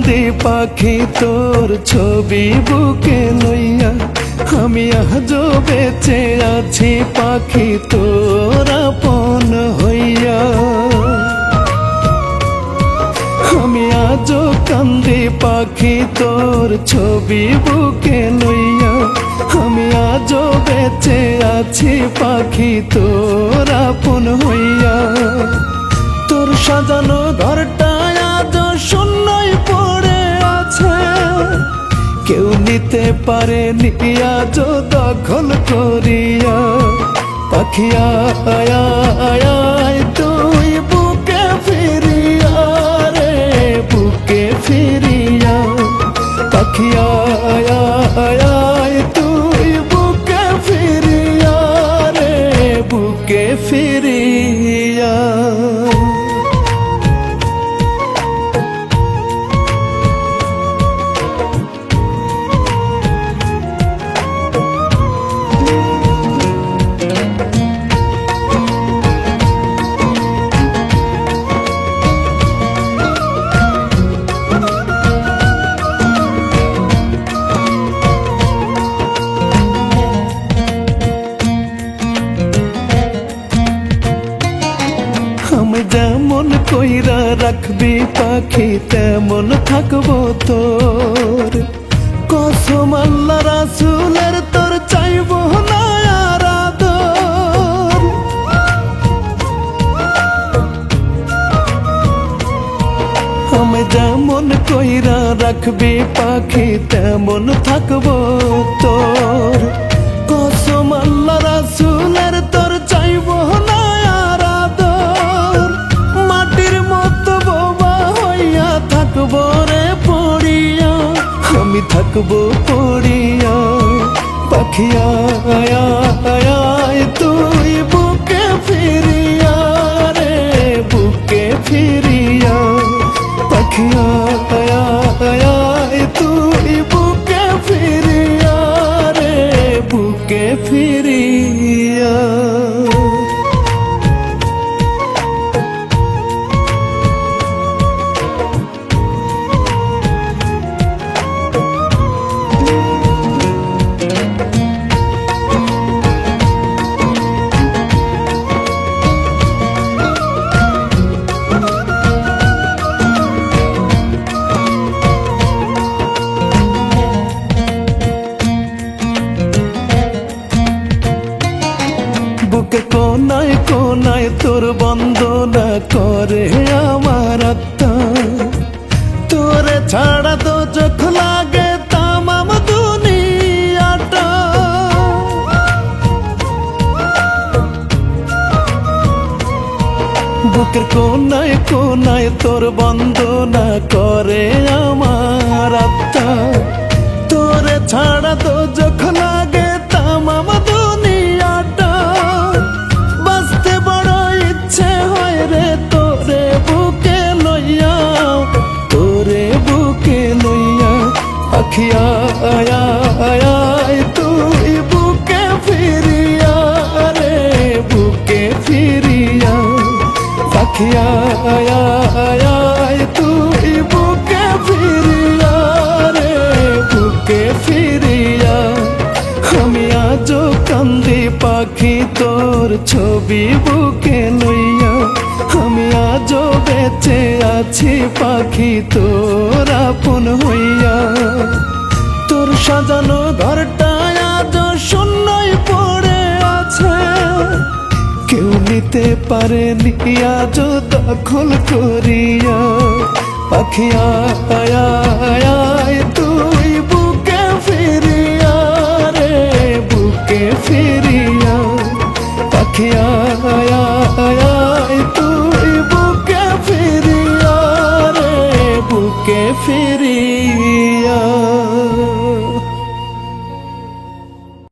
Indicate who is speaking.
Speaker 1: কান্দি পাখি তোর ছবি বুকে লইয়া, আমি আজও বেঁচে আছি পাখি তোর আপন হইয়া। আমি আজও কান্দি পাখি তোর ছবি বুকে লইয়া, আমি আজও বেঁচে আছি পাখি তোর আপন হইয়া। তোর সাজানো ঘরটা আজও শূন্যই পড়ে আছে, কেউ নিতে পারেনি আজও দখল করিয়া। পাখি আয় আয় আয় তুই বুকে ফিরিয়া রে, বুকে ফিরিয়া। পাখি আয় আয় আয় তুই বুকে ফিরিয়া রে, বুকে ফিরিয়া। আমি যেমন কইরা রাখবি পাখি তেমন থাকবো তোর, কসম আল্লাহ রাসূলের তোর চাইবো না আর আদর। আমি যেমন কইরা রাখবি পাখি তেমন থাকবো তোর, কসম আল্লাহ রাসূলের তোর চাইবো না আর আদর। মাটির মতো বোবা হইয়া থাকবো রে পড়িয়া, আমি থাকবো পড়িয়া। পাখি আয় আয় আয় তুই বুকে ফিরিয়া রে, বুকে ফিরিয়া। পাখি আয় আয় আয় তুই বুকে ফিরিয়া রে, বুকে ফিরিয়া। বুকে কোনায় কোনায় তোর বন্দনা করে আমার আত্মা, তোরে ছাড়া তো চোখ লাগে তামাম দুনিয়াটা। বুকের কোনায় কোনায় তোর বন্দনা করে আমার আত্মা, তোরে ছাড়া তো চোখ লাগে তামাম দুনিয়াটা। বাঁচতে বড় ইচ্ছে হয় রে তোরে বুকে লইয়া, তোরে বুকে লইয়া। পাখি আয় আয় আয় তুই বুকে ফিরিয়া রে, বুকে ফিরিয়া। পাখি আয় আয় আয় তুই বুকে ফিরিয়া রে, বুকে ফিরিয়া। আমি আজও কান্দি পাখি তোর ছবি বুকে লইয়া, আমি আজও বেঁচে আছি পাখি তোর আপন হইয়া। তোর সাজানো ঘরটা আজও শূন্যই পড়ে আছে, কেউ নিতে পারেনি আজও দখল করিয়া। পাখি আয় আয় আয় তুই